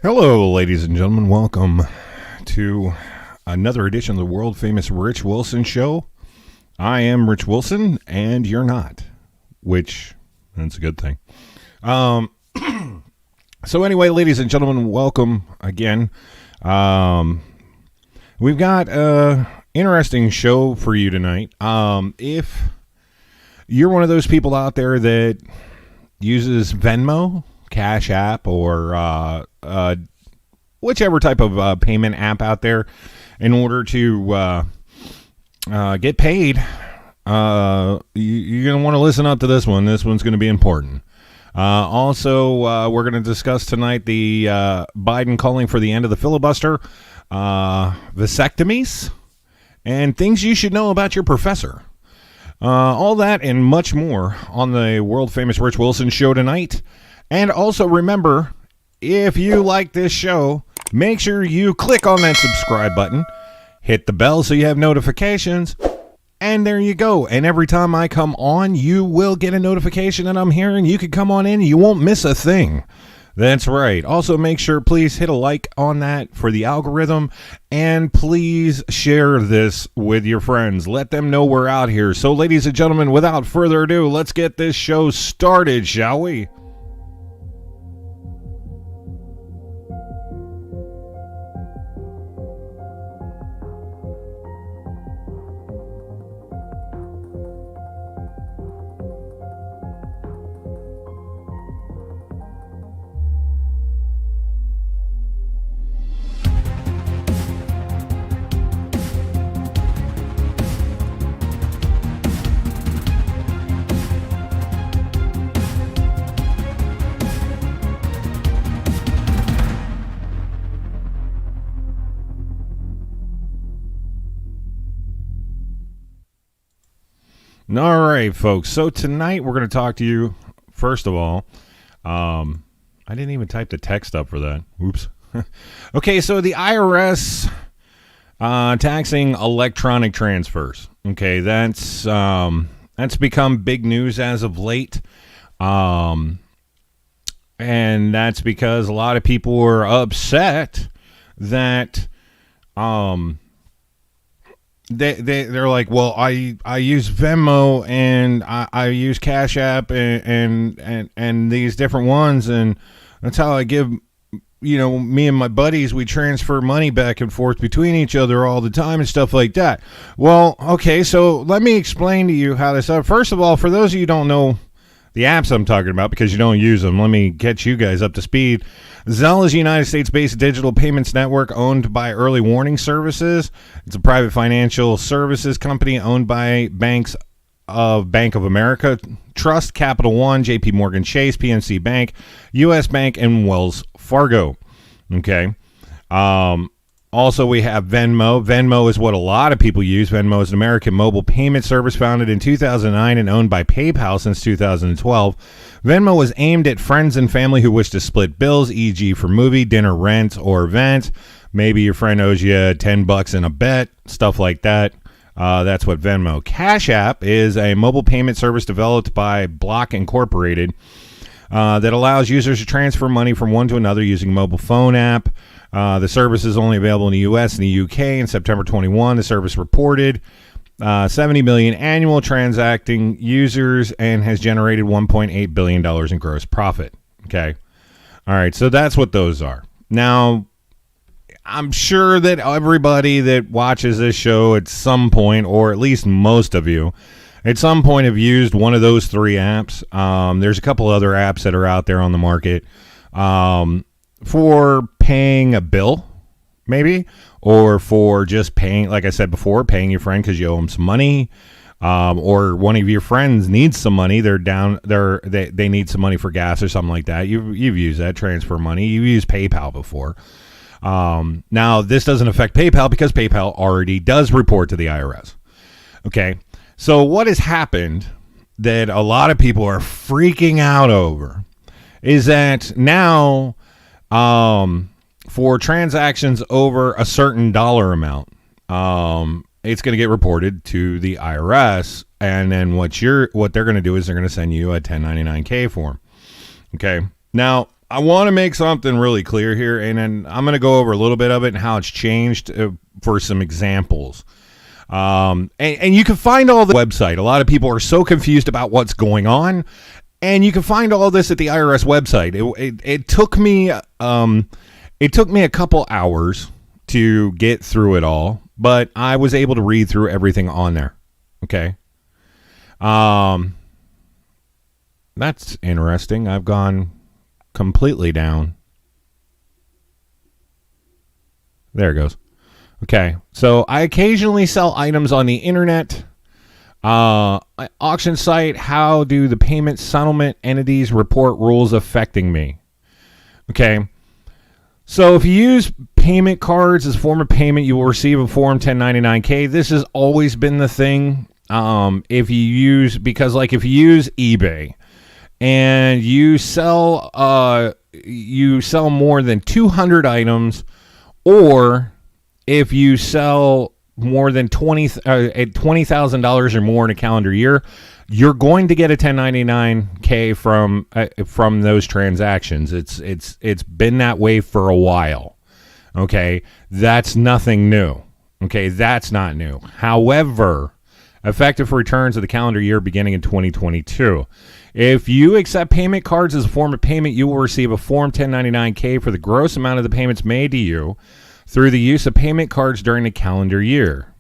Hello, ladies and gentlemen. Welcome to another edition of the world famous Rich Wilson Show. I am Rich Wilson, and you're not, which that's a good thing. So anyway, ladies and gentlemen, welcome again. We've got an interesting show for you tonight. If you're one of those people out there that uses Venmo, Cash App, or whichever type of payment app out there in order to get paid, you're going to want to listen up to this one. This one's going to be important. Also, we're going to discuss tonight the Biden calling for the end of the filibuster, vasectomies, and things you should know about your professor. All that and much more on the world famous Rich Wilson Show tonight. And also remember, if you like this show, make sure you click on that subscribe button, hit the bell so you have notifications, and there you go. And every time I come on, you will get a notification that I'm here, and you can come on in and you won't miss a thing. That's right. Also, make sure, please hit a like on that for the algorithm, and please share this with your friends. Let them know we're out here. So, ladies and gentlemen, without further ado, let's get this show started, shall we? All right, folks. So tonight we're going to talk to you, first of all, I didn't even type the text up for that. Oops. Okay, so the IRS taxing electronic transfers. Okay, that's become big news as of late. And that's because a lot of people were upset that they're like, well, I use Venmo and I use Cash App and these different ones, and that's how I give, me and my buddies, we transfer money back and forth between each other all the time and stuff like that. Well, okay, so let me explain to you how this. First of all, for those of you who don't know the apps I'm talking about because you don't use them, let me get you guys up to speed. Zelle is a United States-based digital payments network owned by Early Warning Services. It's a private financial services company owned by banks of Bank of America, Trust, Capital One, JP Morgan Chase, PNC Bank, U.S. Bank, and Wells Fargo. Okay. Also, we have Venmo. Venmo is what a lot of people use. Venmo is an American mobile payment service founded in 2009 and owned by PayPal since 2012. Venmo is aimed at friends and family who wish to split bills, e.g. for movie, dinner, rent, or event. Maybe your friend owes you $10 in a bet, stuff like that. That's what Venmo. Cash App is a mobile payment service developed by Block Incorporated that allows users to transfer money from one to another using mobile phone app. The service is only available in the U.S. and the U.K. In September 21, the service reported 70 million annual transacting users and has generated $1.8 billion in gross profit. Okay. All right. So that's what those are. Now, I'm sure that everybody that watches this show at some point, or at least most of you, at some point have used one of those three apps. There's a couple other apps that are out there on the market for paying a bill, maybe, or for just paying, like I said before, paying your friend because you owe them some money, or one of your friends needs some money. They need some money for gas or something like that. You've used that, transfer money. You've used PayPal before. Now, this doesn't affect PayPal because PayPal already does report to the IRS. Okay, so what has happened that a lot of people are freaking out over is that now for transactions over a certain dollar amount, it's going to get reported to the IRS, and then what they're going to do is they're going to send you a 1099-K form. Okay. Now, I want to make something really clear here, and then I'm going to go over a little bit of it and how it's changed for some examples. And you can find all the website. A lot of people are so confused about what's going on, and you can find all this at the IRS website. It took me a couple hours to get through it all, but I was able to read through everything on there. Okay. That's interesting. I've gone completely down. There it goes. Okay, so I occasionally sell items on the internet. Auction site. How do the payment settlement entities report rules affecting me? Okay, so if you use payment cards as a form of payment, you will receive a Form 1099-K. This has always been the thing. If you use eBay and you sell more than 200 items, or if you sell more than $20,000 or more in a calendar year, you're going to get a 1099-K from those transactions. It's been that way for a while. Okay, that's nothing new. Okay, that's not new. However, effective for returns of the calendar year beginning in 2022. If you accept payment cards as a form of payment, you will receive a Form 1099-K for the gross amount of the payments made to you through the use of payment cards during the calendar year.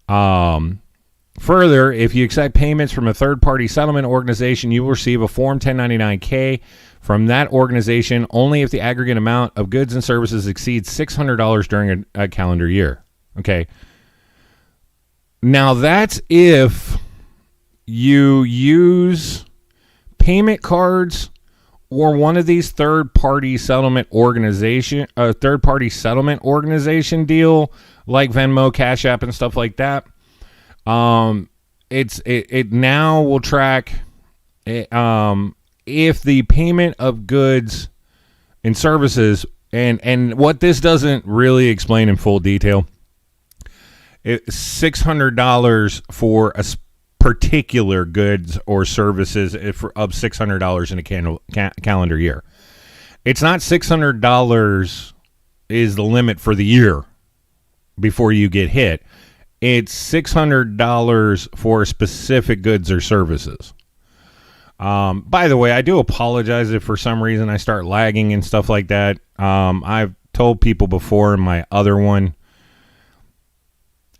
Further, if you accept payments from a third-party settlement organization, you will receive a Form 1099-K from that organization only if the aggregate amount of goods and services exceeds $600 during a calendar year. Okay. Now, that's if you use payment cards or one of these third-party settlement organization deal like Venmo, Cash App, and stuff like that. It now will track if the payment of goods and services, and what this doesn't really explain in full detail. It's $600 for a particular goods or services of $600 in a calendar year. It's not $600 is the limit for the year before you get hit. It's $600 for specific goods or services. By the way, I do apologize if for some reason I start lagging and stuff like that. I've told people before in my other one,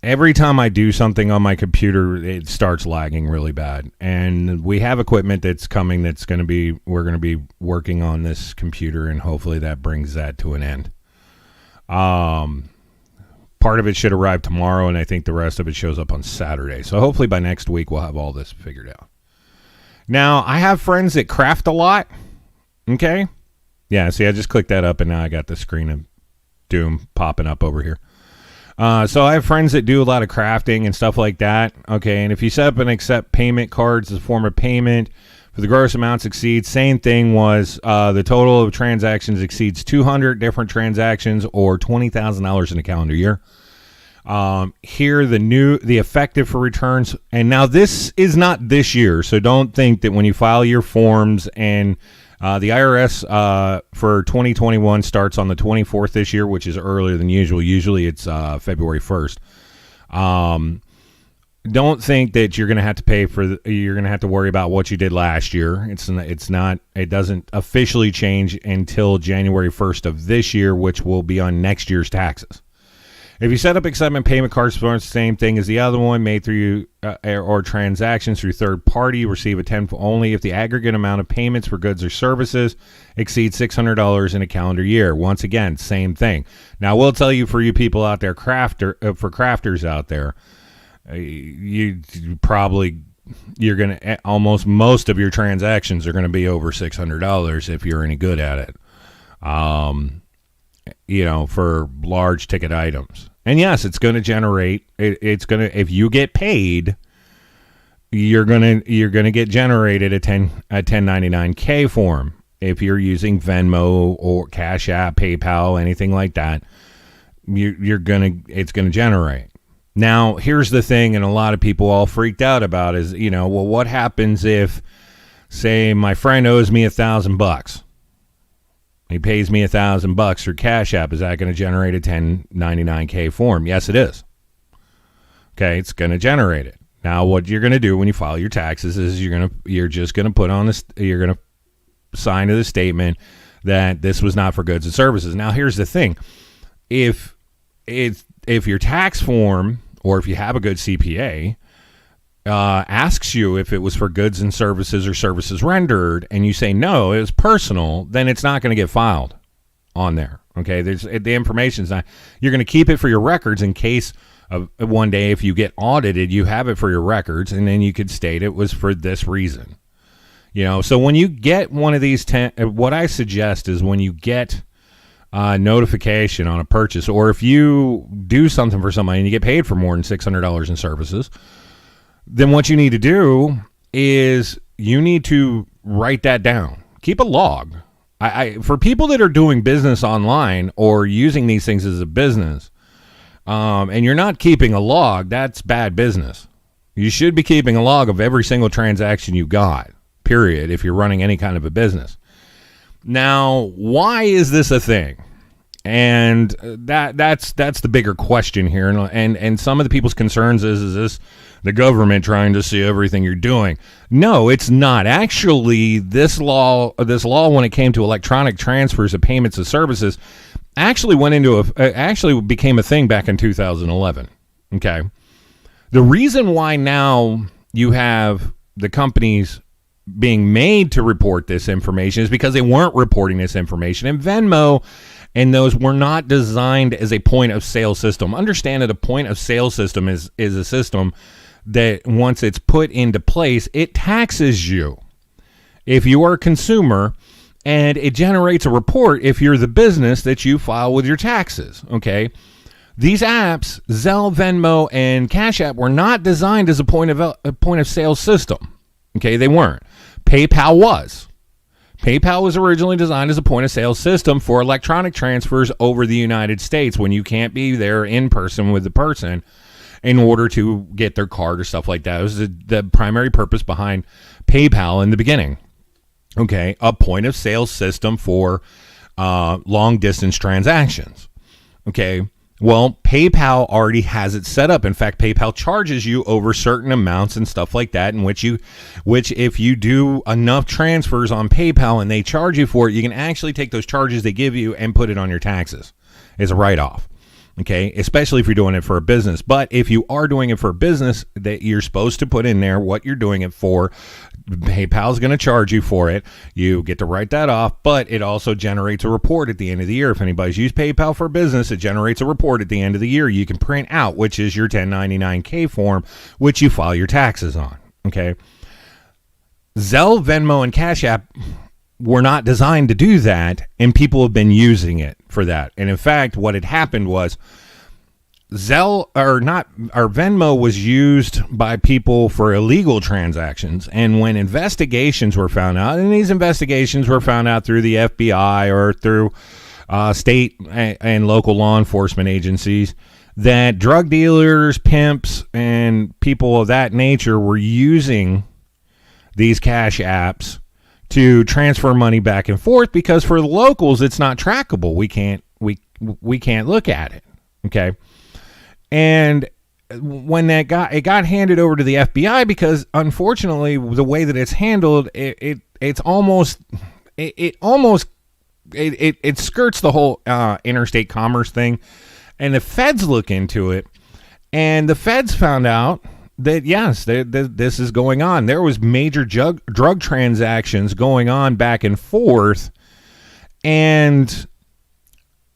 every time I do something on my computer, it starts lagging really bad. And we have equipment that's coming we're going to be working on this computer, and hopefully that brings that to an end. Part of it should arrive tomorrow, and I think the rest of it shows up on Saturday. So hopefully by next week we'll have all this figured out. Now, I have friends that craft a lot. Okay? Yeah, see, I just clicked that up, and now I got the screen of doom popping up over here. So I have friends that do a lot of crafting and stuff like that. Okay, and if you set up and accept payment cards as a form of payment for the gross amounts exceeds, same thing was the total of transactions exceeds 200 different transactions or $20,000 in a calendar year. Here, the effective for returns, and now this is not this year, so don't think that when you file your forms and the IRS for 2021 starts on the 24th this year, which is earlier than usual. Usually it's February 1st. Don't think that you're going to have to pay you're going to have to worry about what you did last year. It doesn't officially change until January 1st of this year, which will be on next year's taxes. If you set up acceptance payment cards for the same thing as the other one, made through or transactions through third party, you receive a 10 only if the aggregate amount of payments for goods or services exceeds $600 in a calendar year. Once again, same thing. Now, I will tell you, for you people out there, crafters out there, you're gonna almost most of your transactions are going to be over $600 if you're any good at it. For large ticket items. And yes, it's going to generate, if you get paid, you're going to get generated a 1099-K form. If you're using Venmo or Cash App, PayPal, anything like that, it's going to generate. Now, here's the thing, and a lot of people all freaked out about is, what happens if, say, my friend owes me $1,000? He pays me $1,000 through Cash App. Is that going to generate a 1099-K form? Yes, it is. Okay, it's going to generate it. Now, what you're going to do when you file your taxes is you're just going to put on this. You're going to sign to the statement that this was not for goods and services. Now, here's the thing: if your tax form, or if you have a good CPA, asks you if it was for goods and services or services rendered, and you say no, it was personal, then it's not going to get filed on there. Okay, the information's not. You're going to keep it for your records in case of one day if you get audited, you have it for your records, and then you could state it was for this reason. So when you get one of these, what I suggest is when you get notification on a purchase, or if you do something for somebody and you get paid for more than $600 in services, then what you need to do is you need to write that down. Keep a log. For people that are doing business online or using these things as a business, and you're not keeping a log, that's bad business. You should be keeping a log of every single transaction you got, period, if you're running any kind of a business. Now, why is this a thing? And that's the bigger question here. And some of the people's concerns is this the government trying to see everything you're doing? No, it's not. Actually, this law when it came to electronic transfers of payments of services actually became a thing back in 2011. Okay. The reason why now you have the companies being made to report this information is because they weren't reporting this information. And Venmo and those were not designed as a point of sale system. Understand that a point of sale system is a system that once it's put into place, it taxes you if you are a consumer, and it generates a report if you're the business that you file with your taxes. Okay. These apps, Zelle, Venmo, and Cash App, were not designed as a point of sale system. Okay, they weren't. PayPal was. PayPal was originally designed as a point of sale system for electronic transfers over the United States when you can't be there in person with the person in order to get their card or stuff like that. It was the primary purpose behind PayPal in the beginning. Okay, a point of sale system for long distance transactions. Okay, well, PayPal already has it set up. In fact, PayPal charges you over certain amounts and stuff like that, in which if you do enough transfers on PayPal and they charge you for it, you can actually take those charges they give you and put it on your taxes as a write-off. Okay, especially if you're doing it for a business. But if you are doing it for a business, that you're supposed to put in there what you're doing it for. PayPal's going to charge you for it. You get to write that off, but it also generates a report at the end of the year. If anybody's used PayPal for business, it generates a report at the end of the year you can print out, which is your 1099-K form, which you file your taxes on. Okay, Zelle, Venmo, and Cash App were not designed to do that, and people have been using it for that. And in fact, what had happened was Venmo was used by people for illegal transactions. And when investigations were found out, and these investigations were found out through the FBI or through state and local law enforcement agencies, that drug dealers, pimps, and people of that nature were using these cash apps to transfer money back and forth, because for the locals it's not trackable. We can't look at it. Okay. And when it got handed over to the FBI, because unfortunately the way that it's handled, it skirts the whole interstate commerce thing, and the feds look into it, and the feds found out that yes, this is going on. There was major drug transactions going on back and forth, and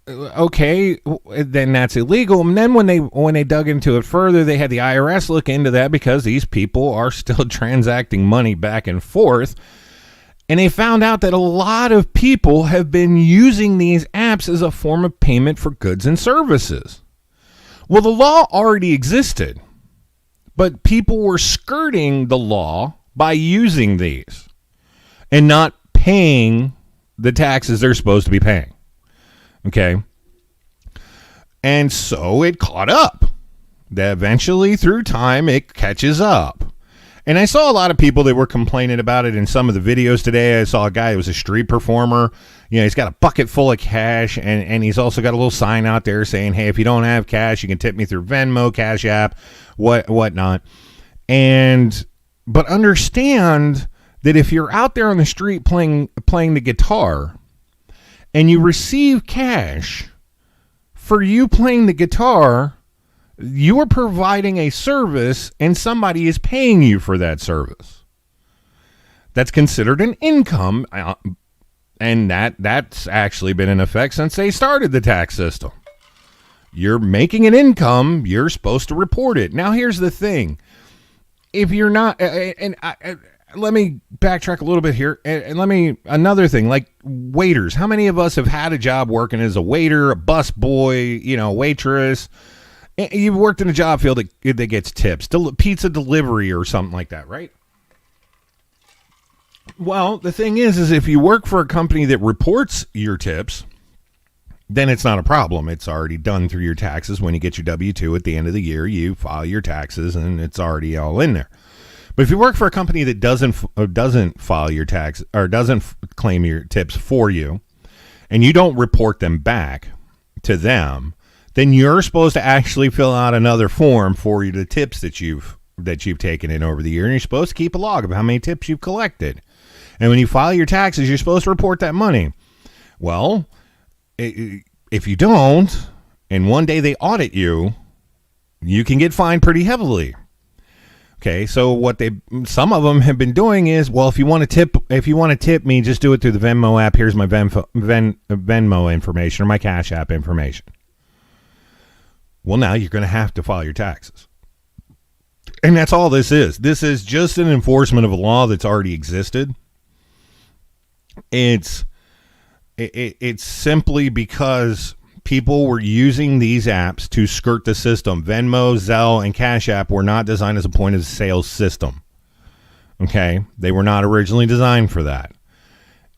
okay, then that's illegal. And then when they dug into it further, they had the IRS look into that, because these people are still transacting money back and forth, and they found out that a lot of people have been using these apps as a form of payment for goods and services. Well, the law already existed, but people were skirting the law by using these and not paying the taxes they're supposed to be paying. Okay. And so it caught up. That eventually, through time, it catches up. And I saw a lot of people that were complaining about it in some of the videos today. I saw a guy who was a street performer. He's got a bucket full of cash, and he's also got a little sign out there saying, hey, if you don't have cash, you can tip me through Venmo, Cash App, whatnot. But understand that if you're out there on the street playing the guitar and you receive cash for you playing the guitar, you are providing a service and somebody is paying you for that service. That's considered an income, and that's actually been in effect since they started the tax system. You're making an income, you're supposed to report it. Now, here's the thing. If you're not, let me backtrack a little bit here, and another thing, like waiters. How many of us have had a job working as a waiter, a bus boy, waitress? You've worked in a job field that gets tips, pizza delivery or something like that, right? Well, the thing is if you work for a company that reports your tips, then it's not a problem. It's already done through your taxes. When you get your W-2 at the end of the year, you file your taxes, and it's already all in there. But if you work for a company that doesn't file your tax or doesn't claim your tips for you, and you don't report them back to them, then you're supposed to actually fill out another form for the tips that you've taken in over the year, and you're supposed to keep a log of how many tips you've collected. And when you file your taxes, you're supposed to report that money. Well, if you don't, and one day they audit you, you can get fined pretty heavily. Okay, so what some of them have been doing is, well, if you want to tip me, just do it through the Venmo app. Here's my Venmo information or my Cash App information. Well, now you're going to have to file your taxes. And that's all this is. This is just an enforcement of a law that's already existed. It's simply because people were using these apps to skirt the system. Venmo, Zelle, and Cash App were not designed as a point of sale system. Okay? They were not originally designed for that.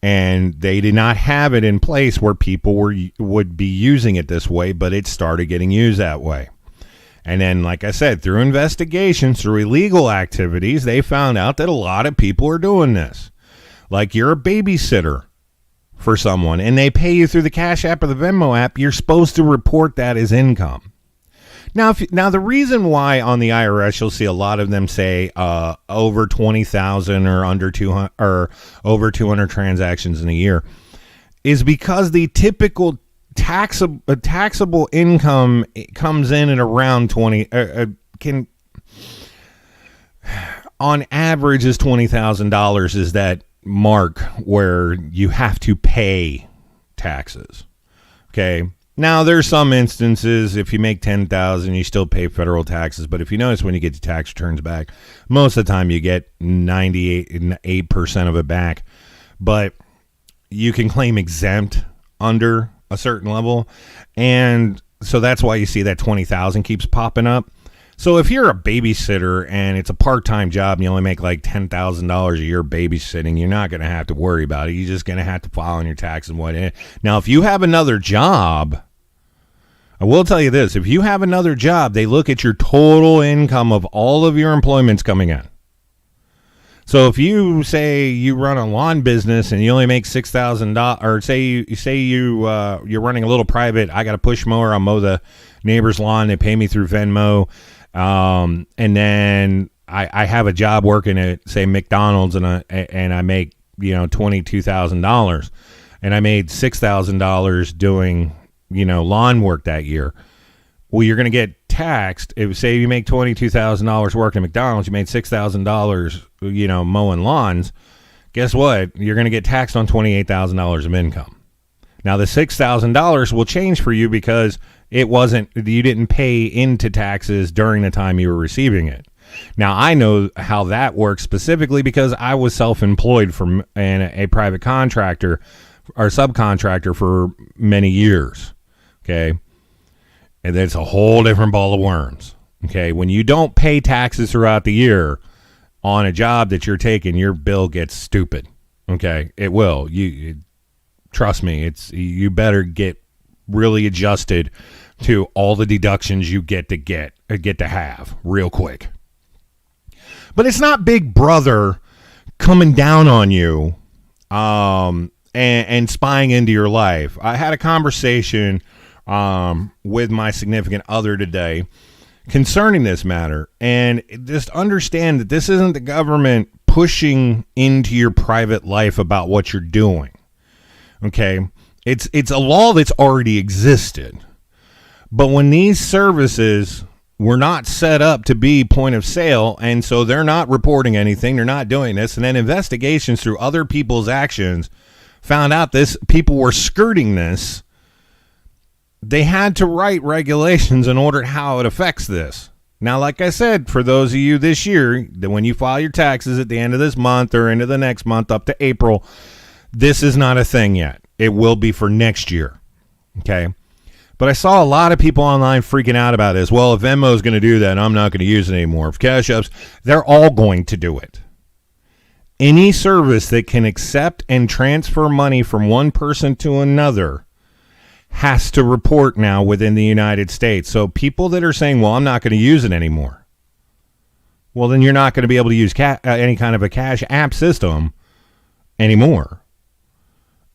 And they did not have it in place where people would be using it this way, but it started getting used that way. And then, like I said, through investigations, through illegal activities, they found out that a lot of people are doing this. Like, you're a babysitter for someone, and they pay you through the Cash App or the Venmo app, you're supposed to report that as income. Now, the reason why on the IRS you'll see a lot of them say over 20,000 or under 200 or over 200 transactions in a year is because the typical taxable income comes in at around 20 on average is $20,000 is that mark where you have to pay taxes. Okay. Now, there's some instances, if you make $10,000, you still pay federal taxes. But if you notice when you get your tax returns back, most of the time you get 98% of it back. But you can claim exempt under a certain level. And so that's why you see that 20,000 keeps popping up. So if you're a babysitter and it's a part-time job and you only make like $10,000 a year babysitting, you're not going to have to worry about it. You're just going to have to file on your taxes and whatnot. Now, if you have another job, I will tell you this. If you have another job, they look at your total income of all of your employments coming in. So if you say you run a lawn business and you only make $6,000, or say you're running a little private, I got a push mower, I'll mow the neighbor's lawn, they pay me through Venmo. And then I have a job working at, say, McDonald's, and I make, $22,000, and I made $6,000 doing, lawn work that year. Well, you're going to get taxed. If, say, you make $22,000 working at McDonald's, you made $6,000, mowing lawns. Guess what? You're going to get taxed on $28,000 of income. Now, the $6,000 will change for you because you didn't pay into taxes during the time you were receiving it. Now, I know how that works specifically because I was self-employed and a private contractor or subcontractor for many years. Okay. And it's a whole different ball of worms. Okay. When you don't pay taxes throughout the year on a job that you're taking, your bill gets stupid. Okay. It will. Trust me, you better get really adjusted to all the deductions you get to have real quick. But it's not Big Brother coming down on you and spying into your life. I had a conversation with my significant other today concerning this matter, and just understand that this isn't the government pushing into your private life about what you're doing. Okay, it's a law that's already existed, but when these services were not set up to be point of sale, and so they're not reporting anything, they're not doing this, and then investigations through other people's actions found out this people were skirting this. They had to write regulations in order how it affects this. Now, like I said, for those of you this year, that when you file your taxes at the end of this month or into the next month up to April, this is not a thing yet. It will be for next year. Okay. But I saw a lot of people online freaking out about this. Well, if Venmo is going to do that, I'm not going to use it anymore. If Cash App's, they're all going to do it. Any service that can accept and transfer money from one person to another has to report now within the United States. So people that are saying, well, I'm not going to use it anymore. Well, then you're not going to be able to use any kind of a Cash App system anymore.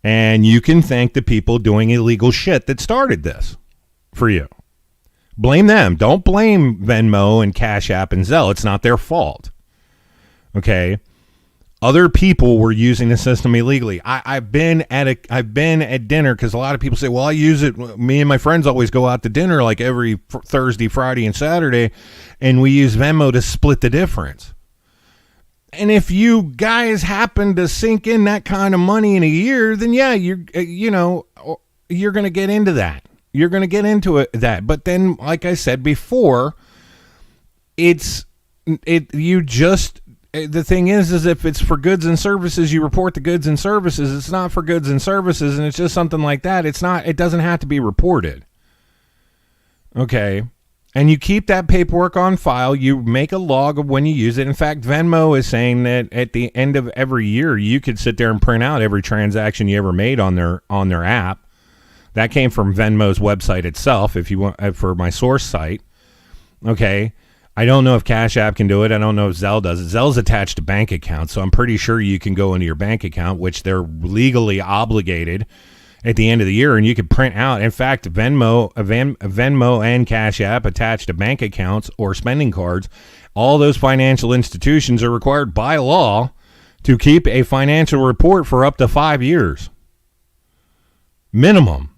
And you can thank the people doing illegal shit that started this for you. Blame them. Don't blame Venmo and Cash App and Zelle. It's not their fault. Okay? Other people were using the system illegally. I've been at dinner because a lot of people say, well, I use it. Me and my friends always go out to dinner like every Thursday, Friday, and Saturday, and we use Venmo to split the difference. And if you guys happen to sink in that kind of money in a year, then yeah, you're going to get into that. You're going to get into that. But then, like I said before, the thing is if it's for goods and services, you report the goods and services. It's not for goods and services, and it's just something like that. It doesn't have to be reported. Okay. And you keep that paperwork on file. You make a log of when you use it. In fact, Venmo is saying that at the end of every year, you could sit there and print out every transaction you ever made on their app. That came from Venmo's website itself, if you want, for my source site. Okay. I don't know if Cash App can do it. I don't know if Zelle does it. Zelle's attached to bank accounts, so I'm pretty sure you can go into your bank account, which they're legally obligated at the end of the year, and you could print out. In fact, Venmo and Cash App attached to bank accounts or spending cards. All those financial institutions are required by law to keep a financial report for up to 5 years. Minimum.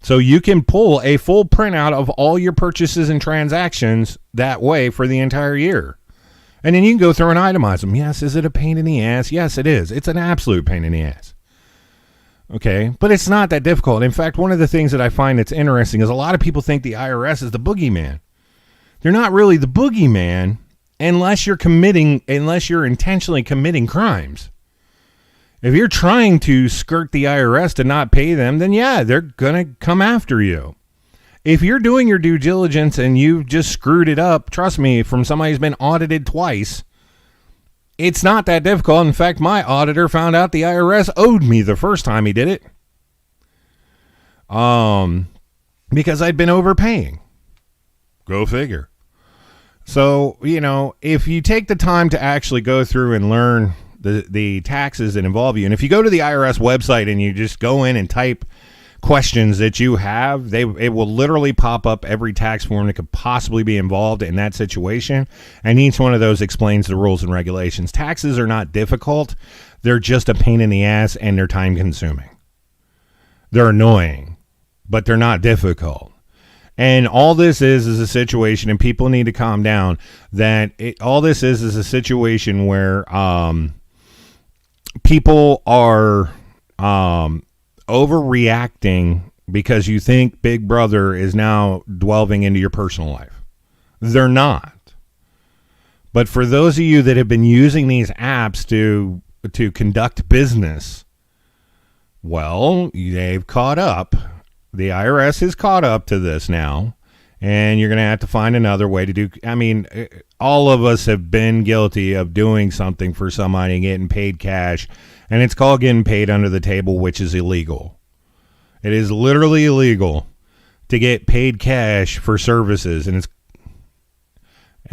So you can pull a full printout of all your purchases and transactions that way for the entire year. And then you can go through and itemize them. Yes, is it a pain in the ass? Yes, it is. It's an absolute pain in the ass. Okay, but it's not that difficult. In fact, one of the things that I find that's interesting is a lot of people think the IRS is the boogeyman. They're not really the boogeyman unless you're intentionally committing crimes. If you're trying to skirt the IRS to not pay them, then yeah, they're going to come after you. If you're doing your due diligence and you've just screwed it up, trust me, from somebody who's been audited twice, it's not that difficult. In fact, my auditor found out the IRS owed me the first time he did it. Because I'd been overpaying. Go figure. So, if you take the time to actually go through and learn the taxes that involve you, and if you go to the IRS website and you just go in and type questions that you have, it will literally pop up every tax form that could possibly be involved in that situation, and each one of those explains the rules and regulations. Taxes are not difficult. They're just a pain in the ass, and they're time consuming. They're annoying, but they're not difficult. And all this is a situation, and people need to calm down, all this is a situation where people are overreacting because you think Big Brother is now delving into your personal life. They're not. But for those of you that have been using these apps to conduct business, well, they've caught up. The IRS has caught up to this now, and you're going to have to find another way to do. I mean, all of us have been guilty of doing something for somebody and getting paid cash, and it's called getting paid under the table, which is illegal. It is literally illegal to get paid cash for services, and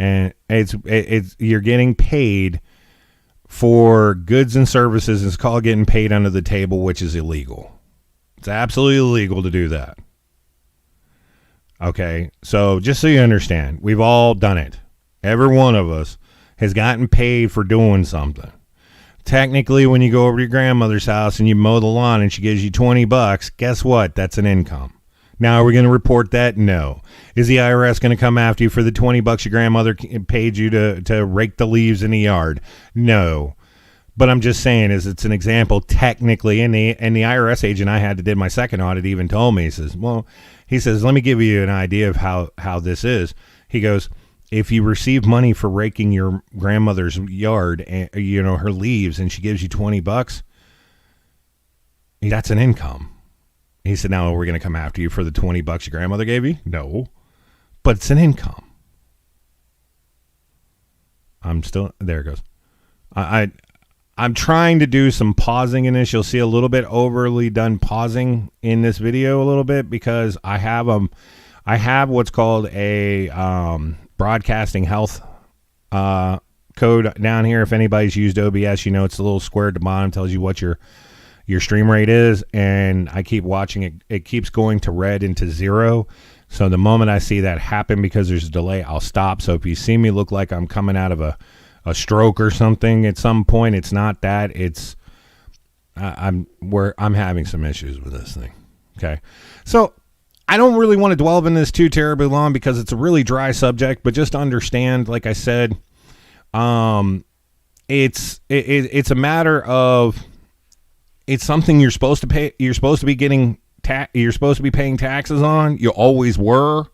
and it's you're getting paid for goods and services. It's called getting paid under the table, which is illegal. It's absolutely illegal to do that. Okay, so just so you understand, we've all done it. Every one of us has gotten paid for doing something. Technically, when you go over to your grandmother's house and you mow the lawn and she gives you $20, guess what? That's an income. Now, are we going to report that? No. Is the IRS going to come after you for the $20 your grandmother paid you to rake the leaves in the yard? No. But I'm just saying, is it's an example technically, and the IRS agent I had that did my second audit even told me, he says, let me give you an idea of how this is. He goes, if you receive money for raking your grandmother's yard, and, her leaves, and she gives you $20, that's an income. He said, now, are we going to come after you for the $20 your grandmother gave you? No. But it's an income. There it goes. I'm trying to do some pausing in this. You'll see a little bit overly done pausing in this video a little bit because I have what's called a broadcasting health code down here. If anybody's used OBS, it's a little square at the bottom, tells you what your stream rate is, and I keep watching it. It keeps going to red into 0. So the moment I see that happen, because there's a delay, I'll stop. So if you see me look like I'm coming out of a stroke or something at some point, it's not that. It's I'm having some issues with this thing. Okay, so I don't really want to dwell in this too terribly long because it's a really dry subject. But just understand, like I said, it's a matter of, it's something you're supposed to pay. You're supposed to be getting you're supposed to be paying taxes on. You always were.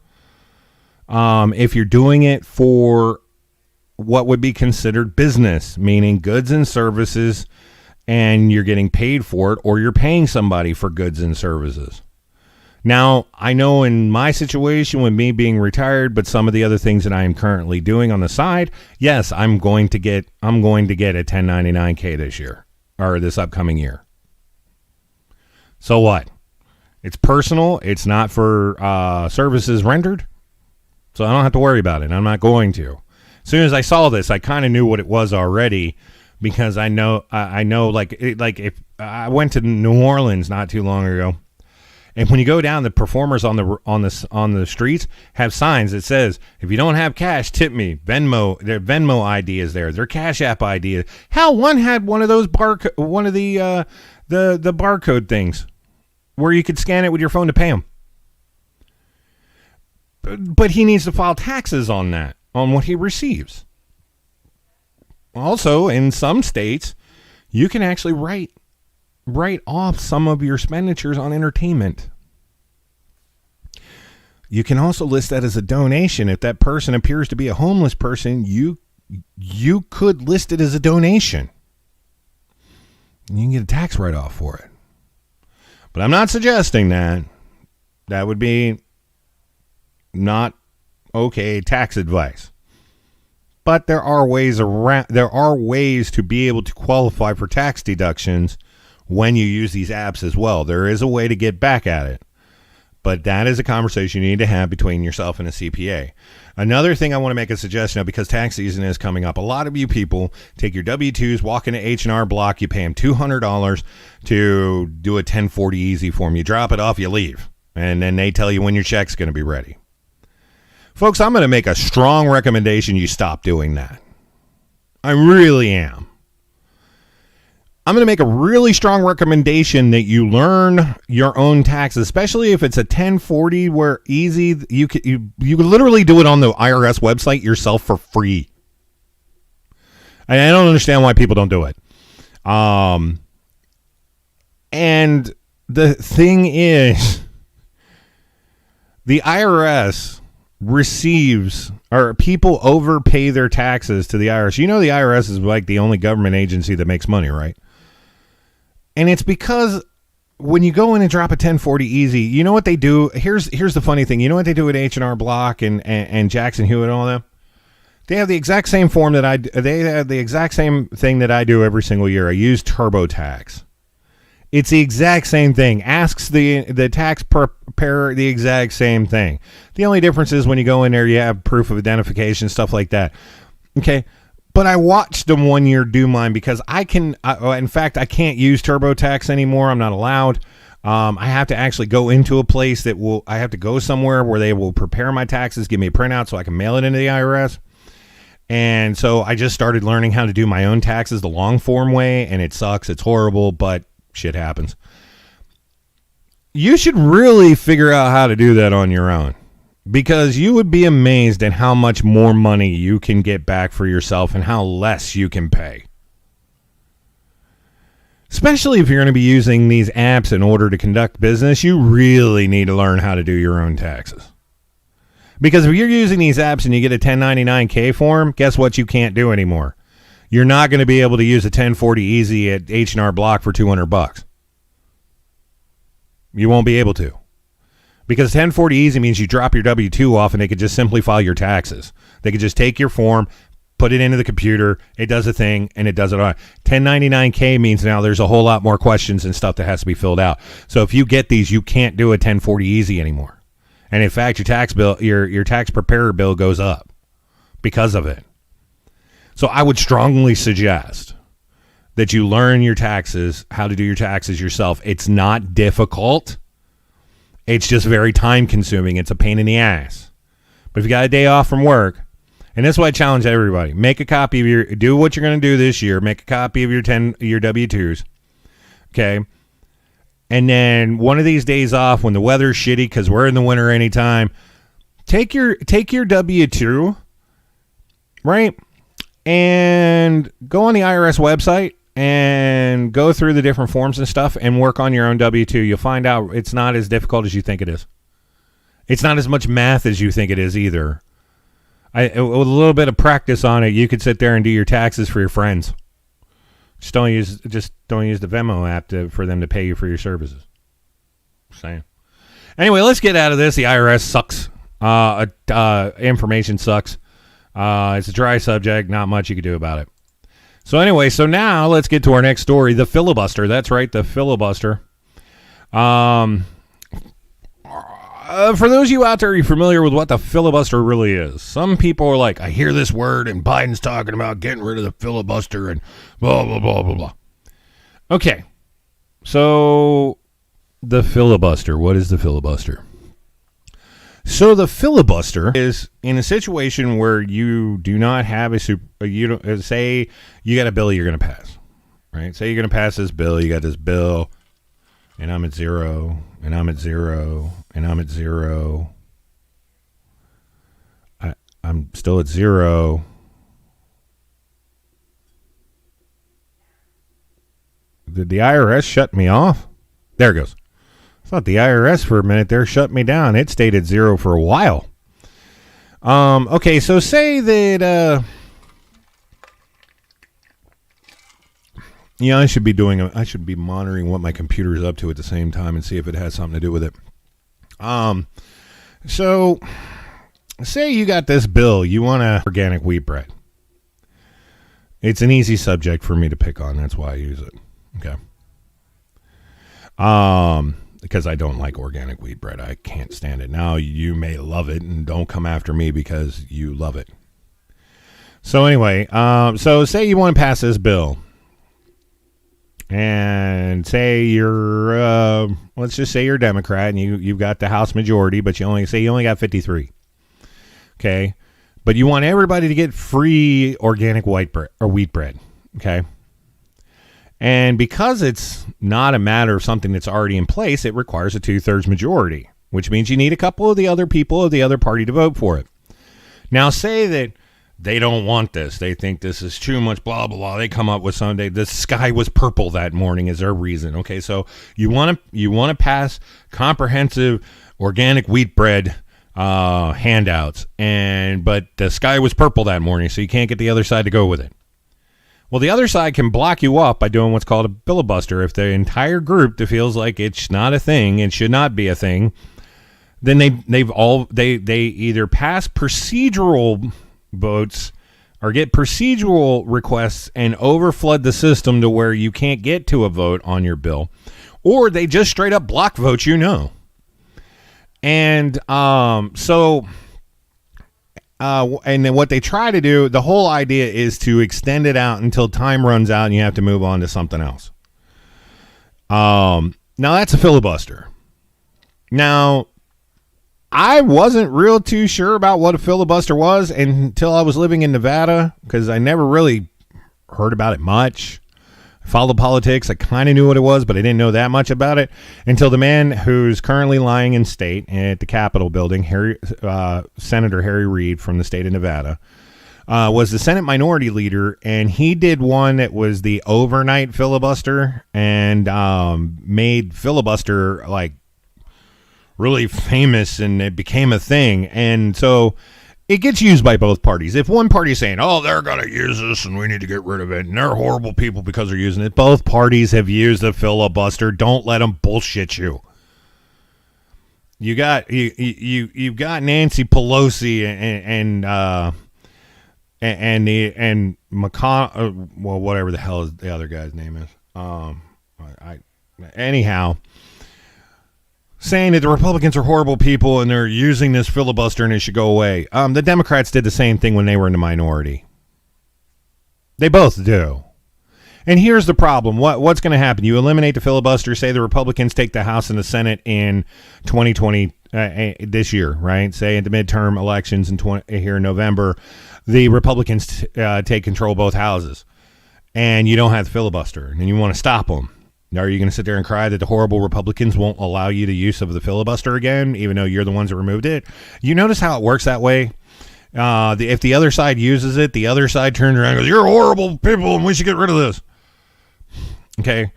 If you're doing it for what would be considered business, meaning goods and services, and you're getting paid for it, or you're paying somebody for goods and services. Now, I know in my situation with me being retired, but some of the other things that I am currently doing on the side, yes, I'm going to get a 1099K this year, or this upcoming year. So what? It's personal. It's not for services rendered. So I don't have to worry about it. I'm not going to. As soon as I saw this, I kind of knew what it was already, because I know like if I went to New Orleans not too long ago, and when you go down, the performers on the streets have signs that says, if you don't have cash, tip me. Venmo, their Venmo ID is there. Their Cash App ID. Hell, one had one of those the barcode things where you could scan it with your phone to pay them. But he needs to file taxes on that, on what he receives. Also, in some states, you can actually write off some of your expenditures on entertainment. You can also list that as a donation. If that person appears to be a homeless person, you could list it as a donation. You can get a tax write-off for it. But I'm not suggesting that. That would be not okay tax advice. But there are ways to be able to qualify for tax deductions when you use these apps as well. There is a way to get back at it. But that is a conversation you need to have between yourself and a CPA. Another thing I want to make a suggestion of, because tax season is coming up, a lot of you people take your W-2s, walk into H&R Block, you pay them $200 to do a 1040 easy form. You drop it off, you leave. And then they tell you when your check's going to be ready. Folks, I'm going to make a strong recommendation you stop doing that. I really am. I'm going to make a really strong recommendation that you learn your own taxes, especially if it's a 1040 where easy. You can literally do it on the IRS website yourself for free. I don't understand why people don't do it. And the thing is, the IRS receives, or people overpay their taxes to the IRS. You know, the IRS is like the only government agency that makes money, right? And it's because when you go in and drop a 1040 easy, you know what they do? Here's the funny thing. You know what they do at H&R Block and Jackson Hewitt and all them? They have the exact same form they have the exact same thing that I do every single year. I use TurboTax. It's the exact same thing. Asks the tax preparer the exact same thing. The only difference is when you go in there, you have proof of identification, stuff like that. Okay. But I watched them 1 year do mine because in fact, I can't use TurboTax anymore. I'm not allowed. I have to actually go into a place I have to go somewhere where they will prepare my taxes, give me a printout so I can mail it into the IRS. And so I just started learning how to do my own taxes the long form way, and it sucks. It's horrible, but shit happens. You should really figure out how to do that on your own, because you would be amazed at how much more money you can get back for yourself and how less you can pay. Especially if you're going to be using these apps in order to conduct business, you really need to learn how to do your own taxes. Because if you're using these apps and you get a 1099K form, guess what you can't do anymore? You're not going to be able to use a 1040 Easy at H&R Block for $200. You won't be able to. Because 1040 Easy means you drop your W-2 off and they could just simply file your taxes. They could just take your form, put it into the computer, it does a thing, and it does it all. 1099K means now there's a whole lot more questions and stuff that has to be filled out. So if you get these, you can't do a 1040 Easy anymore. And in fact, your tax bill, your tax preparer bill goes up because of it. So I would strongly suggest that you learn your taxes, how to do your taxes yourself. It's not difficult. It's just very time consuming. It's a pain in the ass. But if you got a day off from work, and that's why I challenge everybody, make a copy of do what you're going to do this year. Make a copy of your W-2s. Okay. And then one of these days off when the weather's shitty, because we're in the winter anytime, take your W-2, right? And go on the IRS website and go through the different forms and stuff and work on your own W-2. You'll find out it's not as difficult as you think it is. It's not as much math as you think it is either. With a little bit of practice on it, you could sit there and do your taxes for your friends. Just don't use the Venmo app for them to pay you for your services. Just saying. Anyway, let's get out of this. The IRS sucks. Information sucks. It's a dry subject. Not much you can do about it. So anyway, now let's get to our next story. The filibuster. That's right, the filibuster. For those of you out there, are you familiar with what the filibuster really is? Some people are like, I hear this word and Biden's talking about getting rid of the filibuster and blah, blah, blah, blah, blah. Okay. So the filibuster. What is the filibuster? So the filibuster is in a situation where you do not have say you got a bill you're going to pass, right? Say you're going to pass this bill. You got this bill and I'm at 0 and I'm at 0 and I'm at 0. I'm still at 0. Did the IRS shut me off? There it goes. I thought the IRS for a minute there shut me down. It stayed at 0 for a while. Okay, so say that I should be monitoring what my computer is up to at the same time and see if it has something to do with it. So say you got this bill, you want organic wheat bread. It's an easy subject for me to pick on, that's why I use it. Okay. Because I don't like organic wheat bread. I can't stand it. Now you may love it and don't come after me because you love it. So anyway, so say you want to pass this bill. And say you're, let's just say you're a Democrat and you've got the House majority, but you only got 53. Okay. But you want everybody to get free organic white bread or wheat bread. Okay. And because it's not a matter of something that's already in place, it requires a 2/3 majority, which means you need a couple of the other people of the other party to vote for it. Now say that they don't want this. They think this is too much, blah, blah, blah. They come up with Sunday. The sky was purple that morning is their reason. Okay, so you want to pass comprehensive organic wheat bread handouts, but the sky was purple that morning, so you can't get the other side to go with it. Well, the other side can block you off by doing what's called a filibuster. If the entire group that feels like it's not a thing and should not be a thing, then they either pass procedural votes or get procedural requests and overflood the system to where you can't get to a vote on your bill, or they just straight up block vote, And and then what they try to do, the whole idea is to extend it out until time runs out and you have to move on to something else. Now that's a filibuster. Now, I wasn't real too sure about what a filibuster was until I was living in Nevada, because I never really heard about it much. I followed politics. I kind of knew what it was, but I didn't know that much about it until the man who's currently lying in state at the Capitol building, Senator Harry Reid from the state of Nevada, was the Senate minority leader, and he did one that was the overnight filibuster and made filibuster like really famous, and it became a thing. And so it gets used by both parties. If one party is saying, oh, they're going to use this and we need to get rid of it, and they're horrible people because they're using it, both parties have used the filibuster. Don't let them bullshit you. You've got Nancy Pelosi and McConnell, well, whatever the hell is the other guy's name is. Anyhow, saying that the Republicans are horrible people and they're using this filibuster and it should go away. The Democrats did the same thing when they were in the minority. They both do. And here's the problem. What's going to happen? You eliminate the filibuster, say the Republicans take the House and the Senate in 2020, this year, right? Say at the midterm elections here in November, the Republicans take control of both houses, and you don't have the filibuster, and you want to stop them. Are you going to sit there and cry that the horrible Republicans won't allow you the use of the filibuster again, even though you're the ones that removed it? You notice how it works that way? If the other side uses it, the other side turns around and goes, you're horrible people and we should get rid of this. Okay.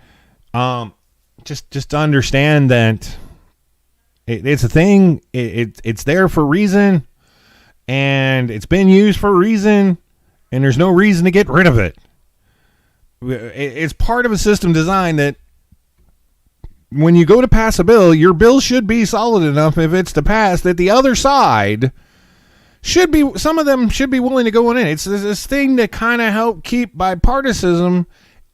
Just to understand that it's a thing. It's there for a reason, and it's been used for a reason, and there's no reason to get rid of it. It's part of a system design that when you go to pass a bill, your bill should be solid enough if it's to pass that the other side should be, some of them should be willing to go in. It's this thing to kind of help keep bipartisanship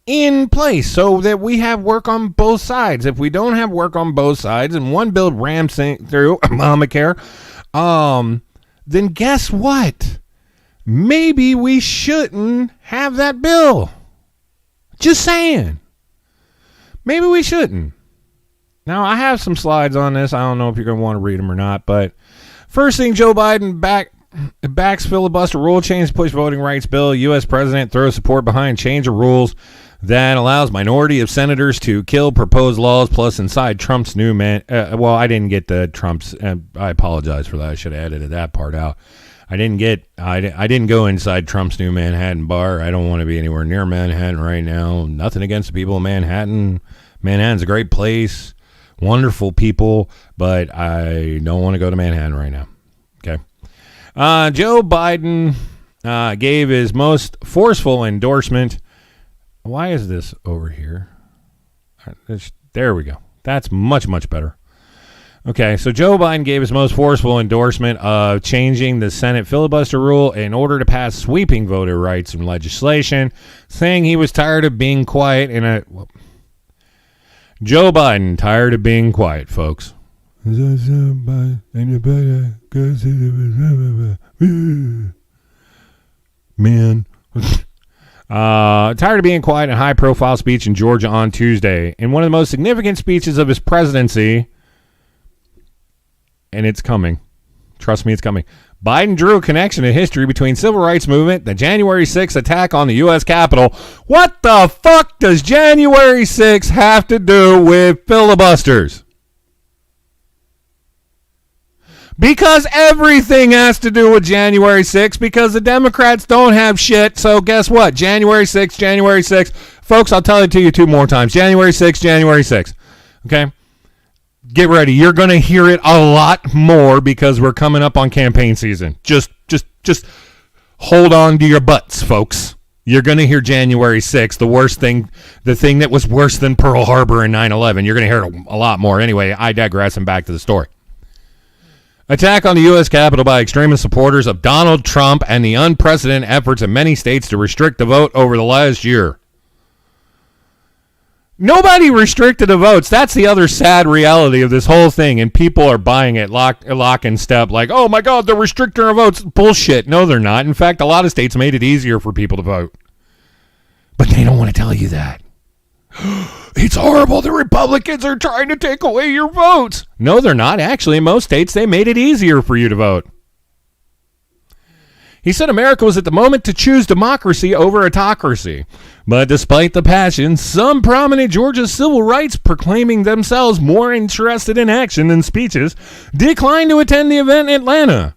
in place so that we have work on both sides. If we don't have work on both sides and one bill rams through Obamacare, then guess what? Maybe we shouldn't have that bill. Just saying. Maybe we shouldn't. Now, I have some slides on this. I don't know if you're going to want to read them or not, but first thing, Joe Biden backs filibuster rule change to push voting rights bill. U.S. president throws support behind change of rules that allows minority of senators to kill proposed laws, plus inside Trump's new man. Well, I didn't get the Trump's. I apologize for that. I should have edited that part out. I didn't go inside Trump's new Manhattan bar. I don't want to be anywhere near Manhattan right now. Nothing against the people of Manhattan. Manhattan's a great place. Wonderful people, but I don't want to go to Manhattan right now. Okay. Joe Biden gave his most forceful endorsement. Why is this over here? There we go. That's much, much better. Okay, so Joe Biden gave his most forceful endorsement of changing the Senate filibuster rule in order to pass sweeping voter rights and legislation, saying he was tired of being quiet Joe Biden, tired of being quiet, folks. Man. Tired of being quiet in a high-profile speech in Georgia on Tuesday. In one of the most significant speeches of his presidency, and it's coming. Trust me, it's coming. Biden drew a connection in history between civil rights movement, the January 6th attack on the U.S. Capitol. What the fuck does January 6th have to do with filibusters? Because everything has to do with January 6th, because the Democrats don't have shit. So guess what? January 6th, January 6th. Folks, I'll tell it to you 2 more times. January 6th, January 6th. Okay? Get ready. You're going to hear it a lot more because we're coming up on campaign season. Just hold on to your butts, folks. You're going to hear January 6th, the thing that was worse than Pearl Harbor and 9/11. You're going to hear it a lot more. Anyway, I digress and back to the story. Attack on the U.S. Capitol by extremist supporters of Donald Trump and the unprecedented efforts in many states to restrict the vote over the last year. Nobody restricted the votes. That's the other sad reality of this whole thing, and people are buying it lock and step like, oh my God, they're restricting our votes. Bullshit. No, they're not. In fact, a lot of states made it easier for people to vote. But they don't want to tell you that. It's horrible. The Republicans are trying to take away your votes. No, they're not. Actually, in most states, they made it easier for you to vote. He said America was at the moment to choose democracy over autocracy. But despite the passion, some prominent Georgia civil rights proclaiming themselves more interested in action than speeches declined to attend the event in Atlanta.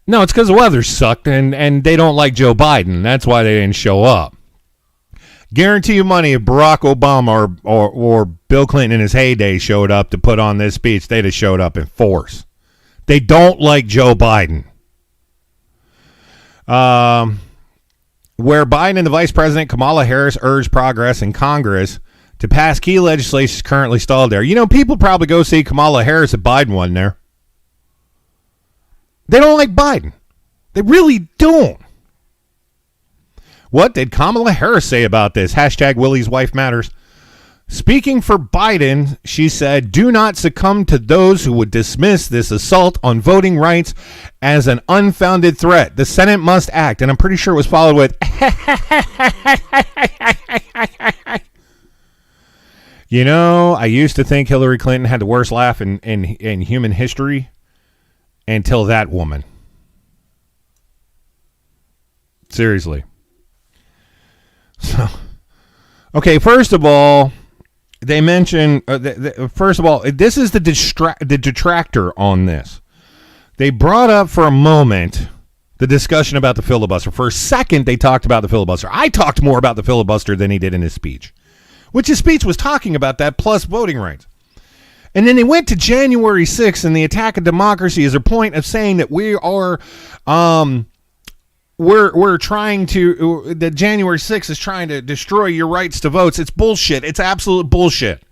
No, it's because the weather sucked and they don't like Joe Biden. That's why they didn't show up. Guarantee you money if Barack Obama or Bill Clinton in his heyday showed up to put on this speech, they'd have showed up in force. They don't like Joe Biden. Where Biden and the Vice President Kamala Harris urged progress in Congress to pass key legislation currently stalled there. You know, people probably go see Kamala Harris if Biden wasn't there. They don't like Biden. They really don't. What did Kamala Harris say about this? Hashtag Willie's wife matters. Speaking for Biden, she said, do not succumb to those who would dismiss this assault on voting rights as an unfounded threat. The Senate must act. And I'm pretty sure it was followed with, you know, I used to think Hillary Clinton had the worst laugh in human history until that woman. Seriously. So, okay, first of all, they mention, first of all, this is the detractor on this. They brought up for a moment the discussion about the filibuster. For a second, they talked about the filibuster. I talked more about the filibuster than he did in his speech, which his speech was talking about that plus voting rights. And then they went to January 6th and the attack of democracy as a point of saying that we are, we're trying to, that January 6th is trying to destroy your rights to votes. It's bullshit. It's absolute bullshit.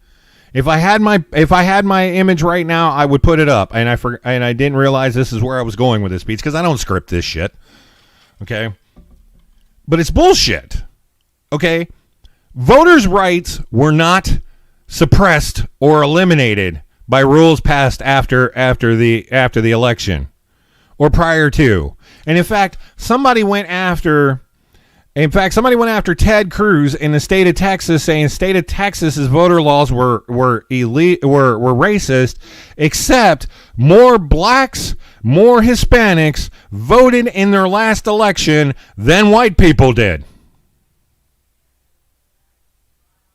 If I had my image right now, I would put it up. And I didn't realize this is where I was going with this speech because I don't script this shit. Okay? But it's bullshit. Okay? Voters' rights were not suppressed or eliminated by rules passed after the election or prior to. And in fact, somebody went after Ted Cruz in the state of Texas, saying the state of Texas's voter laws were racist, except more blacks, more Hispanics voted in their last election than white people did.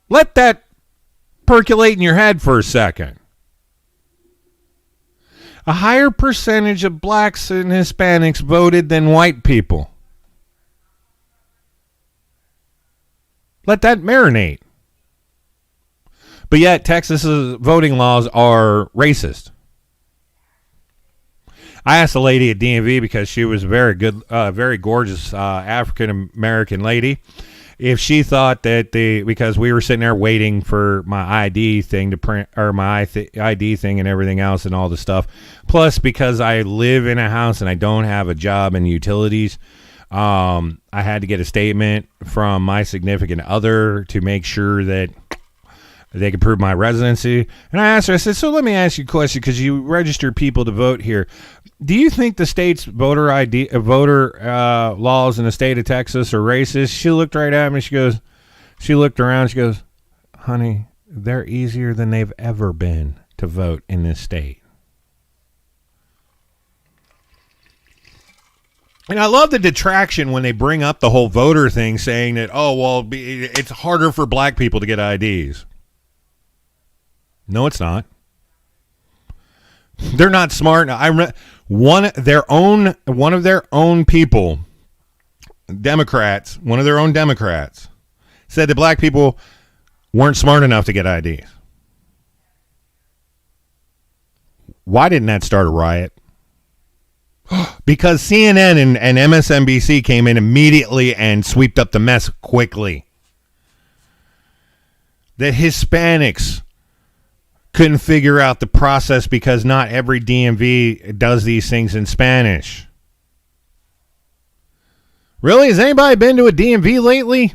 Let that percolate in your head for a second. A higher percentage of blacks and Hispanics voted than white people. Let that marinate. But yet, Texas's voting laws are racist. I asked a lady at DMV because she was a very good, very gorgeous African American lady, if she thought that because we were sitting there waiting for my ID thing to print, or my ID thing and everything else and all the stuff. Plus, because I live in a house and I don't have a job in utilities, I had to get a statement from my significant other to make sure that they could prove my residency. And I asked her, I said, so let me ask you a question, because you registered people to vote here. Do you think the state's voter laws in the state of Texas are racist? She looked right at me. She looked around. She goes, honey, they're easier than they've ever been to vote in this state. And I love the detraction when they bring up the whole voter thing, saying that, oh, well, it's harder for black people to get IDs. No, it's not. They're not smart. One of their own people, Democrats, one of their own Democrats, said that black people weren't smart enough to get IDs. Why didn't that start a riot? Because CNN and MSNBC came in immediately and swept up the mess quickly. That Hispanics couldn't figure out the process because not every DMV does these things in Spanish. Really? Has anybody been to a DMV lately?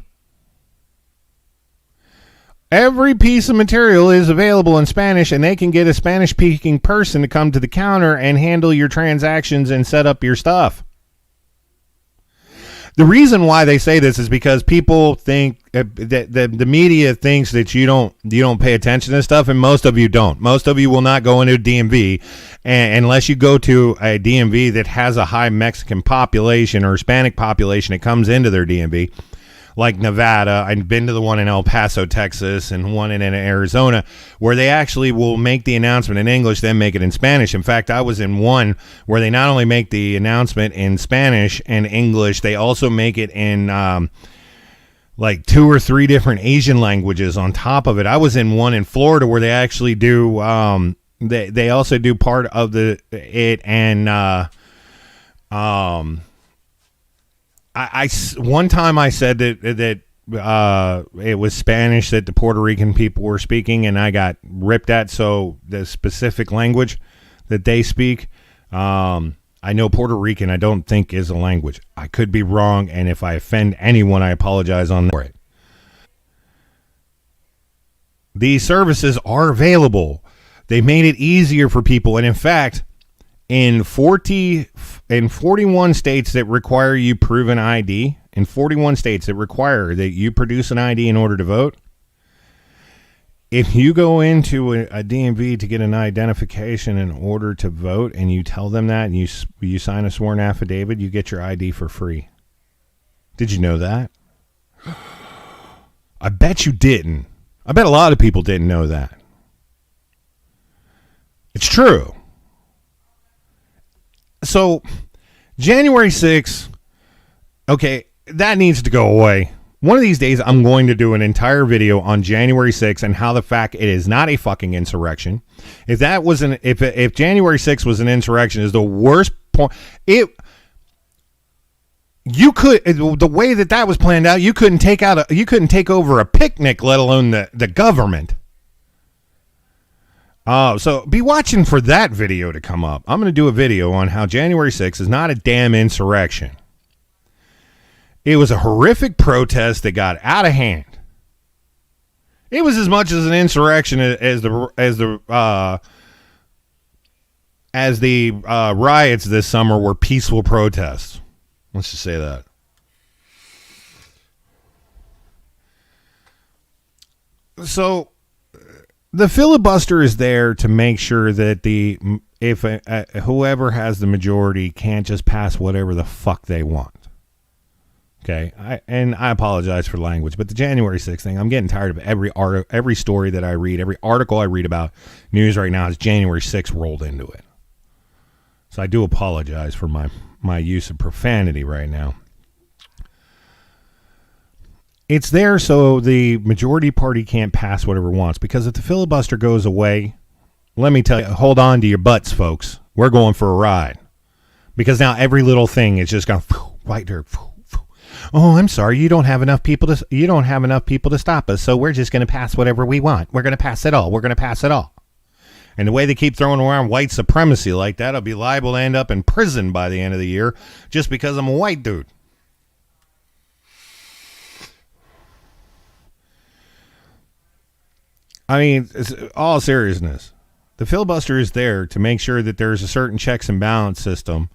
Every piece of material is available in Spanish, and they can get a Spanish-speaking person to come to the counter and handle your transactions and set up your stuff. The reason why they say this is because people think that the media thinks that you don't pay attention to stuff, and most of you don't. Most of you will not go into a DMV unless you go to a DMV that has a high Mexican population or Hispanic population that comes into their DMV. Like Nevada, I've been to the one in El Paso, Texas, and one in Arizona, where they actually will make the announcement in English, then make it in Spanish. In fact, I was in one where they not only make the announcement in Spanish and English, they also make it in like 2 or 3 different Asian languages on top of it. I was in one in Florida where they actually do they also do part of it and I one time I said that it was Spanish that the Puerto Rican people were speaking, and I got ripped at. So the specific language that they speak, I know Puerto Rican I don't think is a language. I could be wrong, and if I offend anyone, I apologize for it. These services are available. They made it easier for people, and in fact, in 41 states that require you prove an ID, in 41 states that require that you produce an ID in order to vote, if you go into a DMV to get an identification in order to vote and you tell them that and you sign a sworn affidavit, you get your ID for free. Did you know that? I bet you didn't. I bet a lot of people didn't know that. It's true. So, January 6th, okay, that needs to go away. One of these days, I'm going to do an entire video on January 6th and how the fact it is not a fucking insurrection. If January 6th was an insurrection, is the worst point. The way that was planned out, you couldn't take over a picnic, let alone the government. So be watching for that video to come up. I'm going to do a video on how January 6th is not a damn insurrection. It was a horrific protest that got out of hand. It was as much as an insurrection as the riots this summer were peaceful protests. Let's just say that. So the filibuster is there to make sure that whoever has the majority can't just pass whatever the fuck they want. Okay, I apologize for language, but the January 6th thing, I'm getting tired of every story that I read, every article I read about news right now is January 6th rolled into it. So I do apologize for my use of profanity right now. It's there so the majority party can't pass whatever it wants, because if the filibuster goes away, let me tell you, hold on to your butts, folks. We're going for a ride. Because now every little thing is just going right there. Oh, I'm sorry, you don't have enough people to stop us, so we're just going to pass whatever we want. We're going to pass it all. We're going to pass it all. And the way they keep throwing around white supremacy like that, I'll be liable to end up in prison by the end of the year just because I'm a white dude. I mean, all seriousness, the filibuster is there to make sure that there's a certain checks and balance system,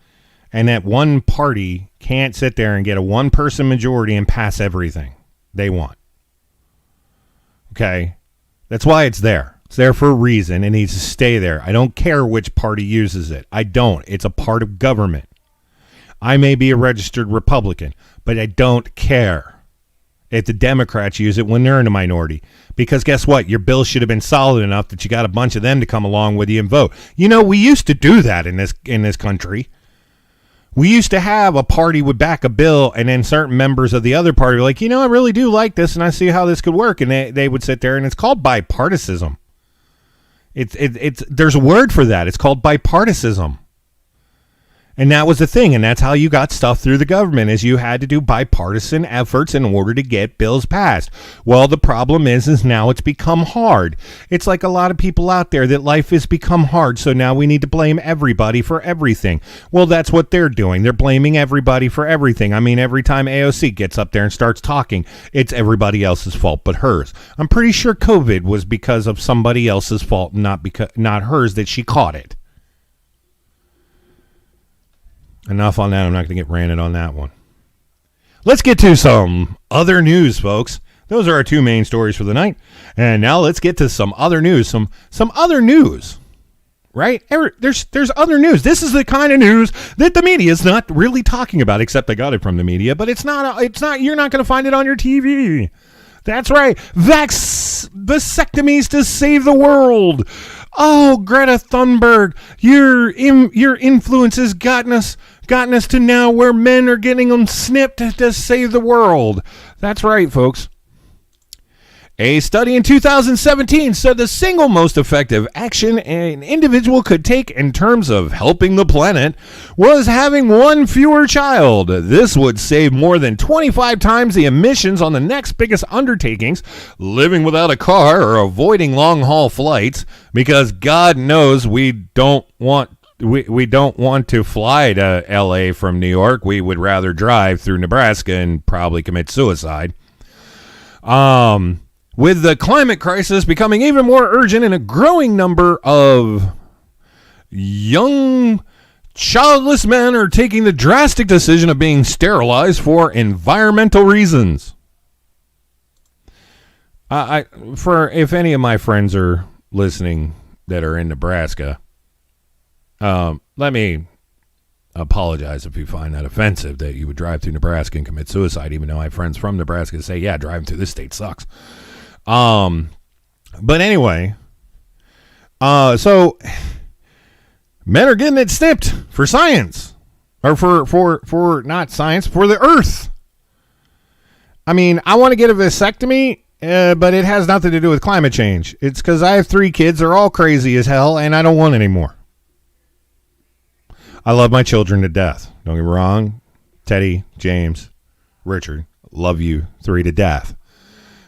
and that one party can't sit there and get a one-person majority and pass everything they want. Okay? That's why it's there. It's there for a reason. It needs to stay there. I don't care which party uses it. I don't. It's a part of government. I may be a registered Republican, but I don't care if the Democrats use it when they're in a minority. Because guess what? Your bill should have been solid enough that you got a bunch of them to come along with you and vote. You know, we used to do that in this country. We used to have a party would back a bill, and then certain members of the other party were like, you know, I really do like this, and I see how this could work. And they would sit there, and it's called bipartisanism. It's there's a word for that. It's called bipartisanism. And that was the thing, and that's how you got stuff through the government, is you had to do bipartisan efforts in order to get bills passed. Well, the problem is now it's become hard. It's like a lot of people out there that life has become hard, so now we need to blame everybody for everything. Well, that's what they're doing. They're blaming everybody for everything. I mean, every time AOC gets up there and starts talking, it's everybody else's fault but hers. I'm pretty sure COVID was because of somebody else's fault, not hers, that she caught it. Enough on that. I'm not going to get ranted on that one. Let's get to some other news, folks. Those are our two main stories for the night. And now let's get to some other news. Some other news, right? There's other news. This is the kind of news that the media is not really talking about, except they got it from the media. But it's not. You're not going to find it on your TV. That's right. Vasectomies to save the world. Oh, Greta Thunberg, your influence has gotten us to now where men are getting them snipped to save the world. That's right, folks. A study in 2017 said the single most effective action an individual could take in terms of helping the planet was having one fewer child. This would save more than 25 times the emissions on the next biggest undertakings, living without a car or avoiding long-haul flights, because God knows we don't want to fly to L.A. from New York. We would rather drive through Nebraska and probably commit suicide. With the climate crisis becoming even more urgent and a growing number of young childless men are taking the drastic decision of being sterilized for environmental reasons. If any of my friends are listening that are in Nebraska, let me apologize if you find that offensive, that you would drive through Nebraska and commit suicide, even though I have friends from Nebraska say, yeah, driving through this state sucks. But anyway, so men are getting it snipped for science, or for not science, for the earth. I mean, I want to get a vasectomy, but it has nothing to do with climate change. It's because I have 3 kids. They're all crazy as hell, and I don't want any more. I love my children to death. Don't get me wrong. Teddy, James, Richard, love you 3 to death.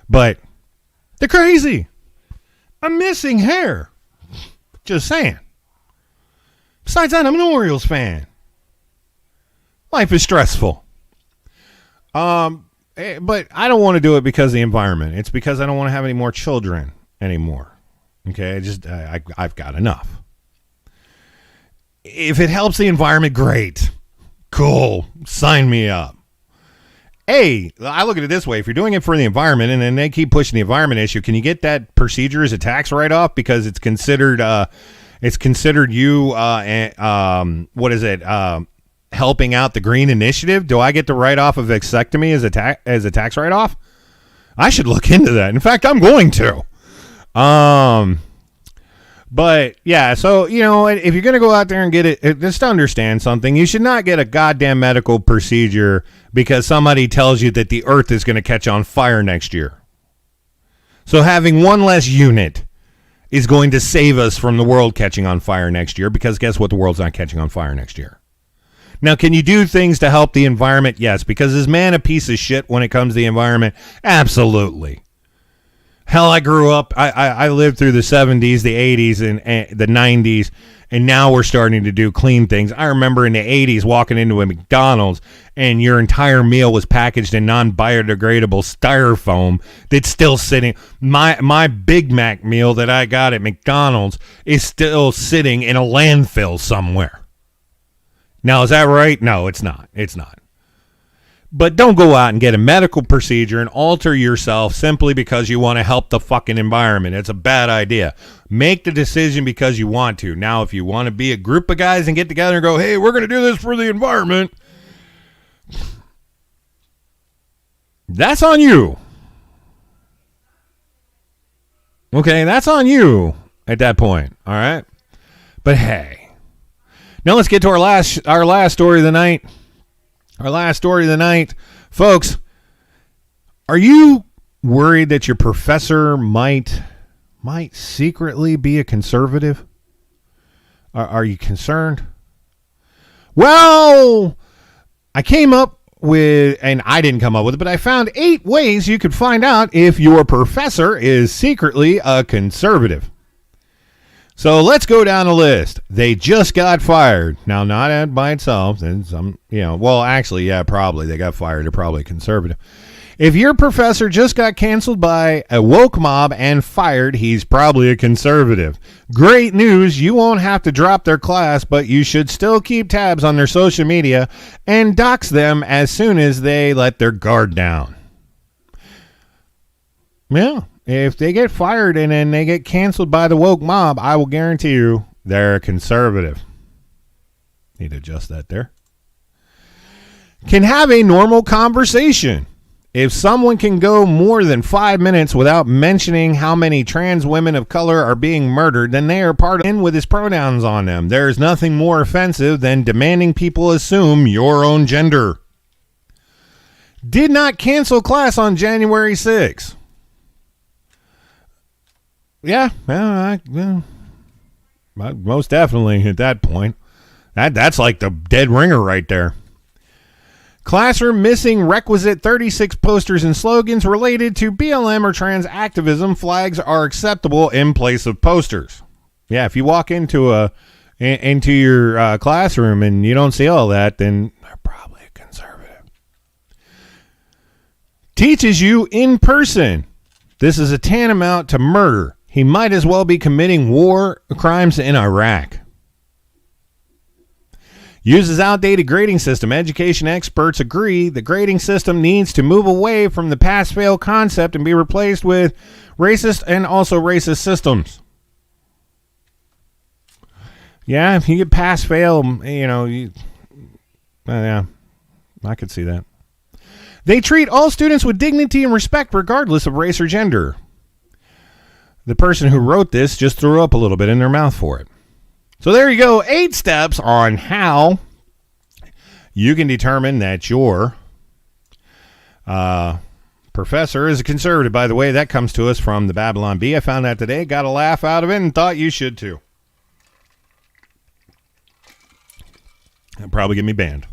But they're crazy. I'm missing hair. Just saying. Besides that, I'm an Orioles fan. Life is stressful. But I don't want to do it because of the environment. It's because I don't want to have any more children anymore. Okay, I've got enough. If it helps the environment, great. Cool. Sign me up. Hey, I look at it this way. If you're doing it for the environment and then they keep pushing the environment issue, can you get that procedure as a tax write-off? Because it's considered you, helping out the green initiative? Do I get the write-off of vasectomy as a tax write-off? I should look into that. In fact, I'm going to. But, yeah, so, you know, if you're going to go out there and get it, just understand something. You should not get a goddamn medical procedure because somebody tells you that the earth is going to catch on fire next year. So having one less unit is going to save us from the world catching on fire next year, because guess what? The world's not catching on fire next year. Now, can you do things to help the environment? Yes. Because is man a piece of shit when it comes to the environment? Absolutely. Hell, I grew up, I lived through the 70s, the 80s, and the 90s, and now we're starting to do clean things. I remember in the 80s walking into a McDonald's, and your entire meal was packaged in non-biodegradable styrofoam that's still sitting. My Big Mac meal that I got at McDonald's is still sitting in a landfill somewhere. Now, is that right? No, it's not. It's not. But don't go out and get a medical procedure and alter yourself simply because you want to help the fucking environment. It's a bad idea. Make the decision because you want to. Now, if you want to be a group of guys and get together and go, hey, we're going to do this for the environment, that's on you. Okay, that's on you at that point. All right? But hey. Now let's get to our last story of the night. Our last story of the night. Folks, are you worried that your professor might secretly be a conservative? Are you concerned? Well, I came up with, and I didn't come up with it, but I found 8 ways you could find out if your professor is secretly a conservative. So let's go down the list. They just got fired. Now, not by itself. And some, well, actually, yeah, probably. They got fired. They're probably conservative. If your professor just got canceled by a woke mob and fired, he's probably a conservative. Great news, you won't have to drop their class, but you should still keep tabs on their social media and dox them as soon as they let their guard down. Yeah, if they get fired and then they get canceled by the woke mob, I will guarantee you they're a conservative. Need to adjust that there. Can have a normal conversation. If someone can go more than 5 minutes without mentioning how many trans women of color are being murdered, then they are part of him with his pronouns on them. There is nothing more offensive than demanding people assume your own gender. Did not cancel class on January 6th. Yeah, most definitely at that point. That's like the dead ringer right there. Classroom missing requisite 36 posters and slogans related to BLM or trans activism. Flags are acceptable in place of posters. Yeah, if you walk into your classroom and you don't see all that, then they're probably a conservative. Teaches you in person. This is a tantamount to murder. He might as well be committing war crimes in Iraq. Uses outdated grading system. Education experts agree the grading system needs to move away from the pass-fail concept and be replaced with racist and also racist systems. Yeah, if you get pass-fail, yeah, I could see that. They treat all students with dignity and respect regardless of race or gender. The person who wrote this just threw up a little bit in their mouth for it. So there you go, 8 steps on how you can determine that your professor is a conservative. By the way, that comes to us from the Babylon Bee. I found that today, got a laugh out of it, and thought you should too. It'll probably get me banned.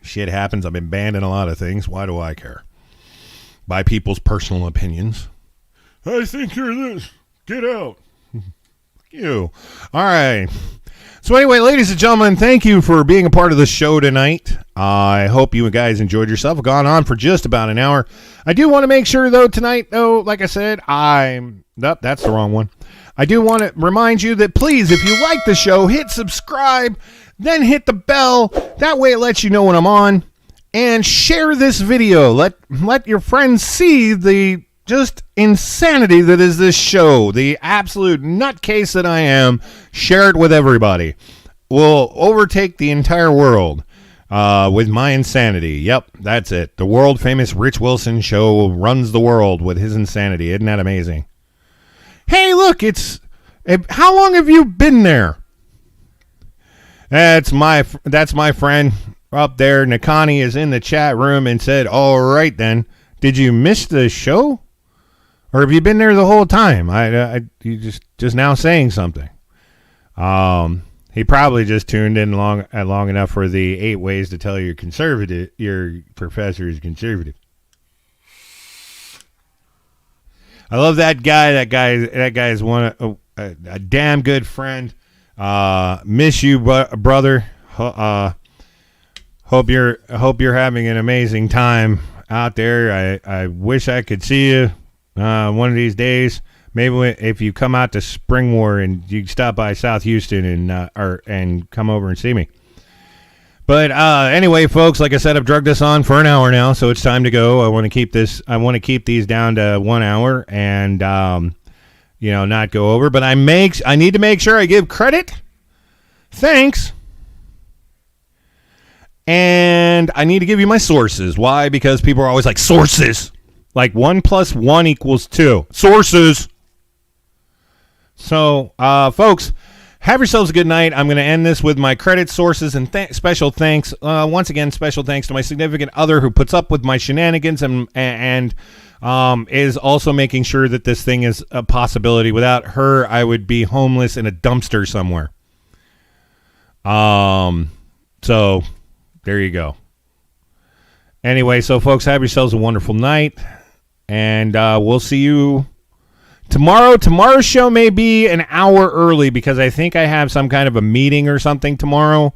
Shit happens. I've been banned in a lot of things. Why do I care? By people's personal opinions. I think you're this. Get out. You. All right. So anyway, ladies and gentlemen, thank you for being a part of the show tonight. I hope you guys enjoyed yourself. I've gone on for just about an hour. I do want to make sure, though, tonight, like I said, that's the wrong one. I do want to remind you that, please, if you like the show, hit subscribe, then hit the bell. That way it lets you know when I'm on. And share this video. Let your friends see the just insanity that is this show, the absolute nutcase that I am. Share it with everybody. We'll overtake the entire world with my insanity. Yep, that's it. The world famous Rich Wilson show runs the world with his insanity. Isn't that amazing? Hey, look, how long have you been there? That's my friend up there. Nakani is in the chat room and said, all right then, did you miss the show? Or have you been there the whole time? You just now saying something. He probably just tuned in long enough for the 8 ways to tell your professor is conservative. I love that guy. That guy is a damn good friend. Miss you, brother. Hope you're having an amazing time out there. I wish I could see you. One of these days, maybe if you come out to Springmore and you stop by South Houston and come over and see me. But anyway, folks, like I said, I've drugged this on for an hour now, so it's time to go. I want to keep these down to 1 hour and not go over. But I need to make sure I give credit, thanks, and I need to give you my sources. Why? Because people are always like, sources. Like 1 + 1 = 2. Sources. So, folks, have yourselves a good night. I'm going to end this with my credit sources and special thanks. Once again, special thanks to my significant other who puts up with my shenanigans and is also making sure that this thing is a possibility. Without her, I would be homeless in a dumpster somewhere. So there you go. Anyway, so folks, have yourselves a wonderful night, and we'll see you tomorrow. Tomorrow's show may be an hour early because I think I have some kind of a meeting or something tomorrow,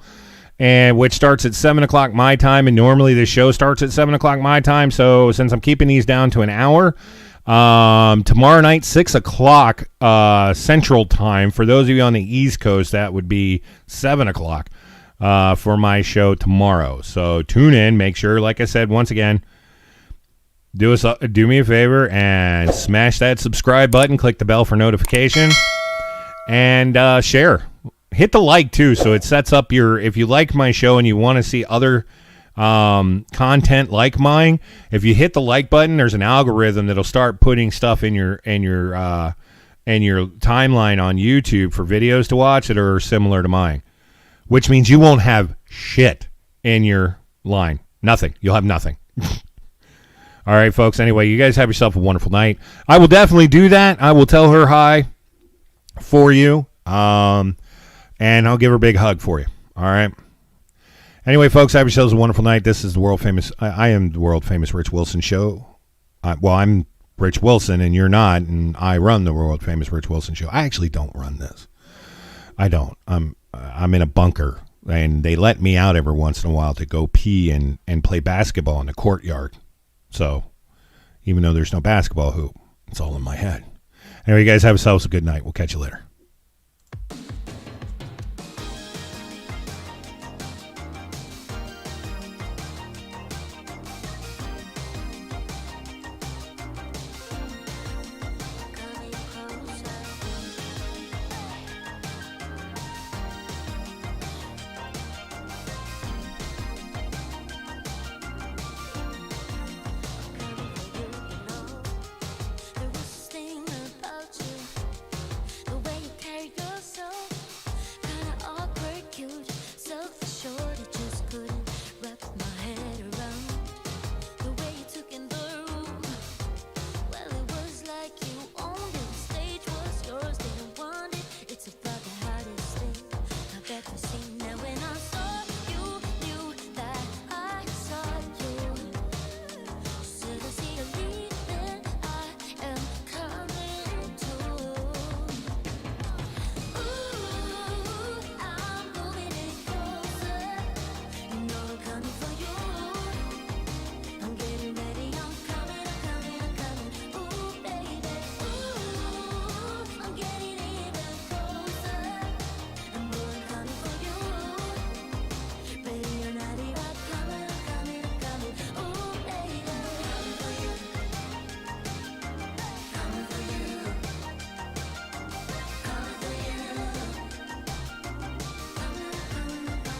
and which starts at 7 o'clock my time, and normally the show starts at 7 o'clock my time. So since I'm keeping these down to an hour, tomorrow night, 6 o'clock Central Time. For those of you on the East Coast, that would be 7 o'clock. For my show tomorrow. So tune in. Make sure, like I said, once again, do me a favor and smash that subscribe button. Click the bell for notifications. And share. Hit the like, too, so it sets up your... If you like my show and you want to see other content like mine, if you hit the like button, there's an algorithm that'll start putting stuff in your timeline on YouTube for videos to watch that are similar to mine. Which means you won't have shit in your line. Nothing. You'll have nothing. All right, folks. Anyway, you guys have yourself a wonderful night. I will definitely do that. I will tell her hi for you. And I'll give her a big hug for you. All right. Anyway, folks, have yourselves a wonderful night. This is the world famous. I am the world famous Rich Wilson show. I'm Rich Wilson and you're not. And I run the world famous Rich Wilson show. I actually don't run this. I don't. I'm in a bunker, and they let me out every once in a while to go pee and play basketball in the courtyard. So, even though there's no basketball hoop, it's all in my head. Anyway, you guys have yourselves a good night. We'll catch you later.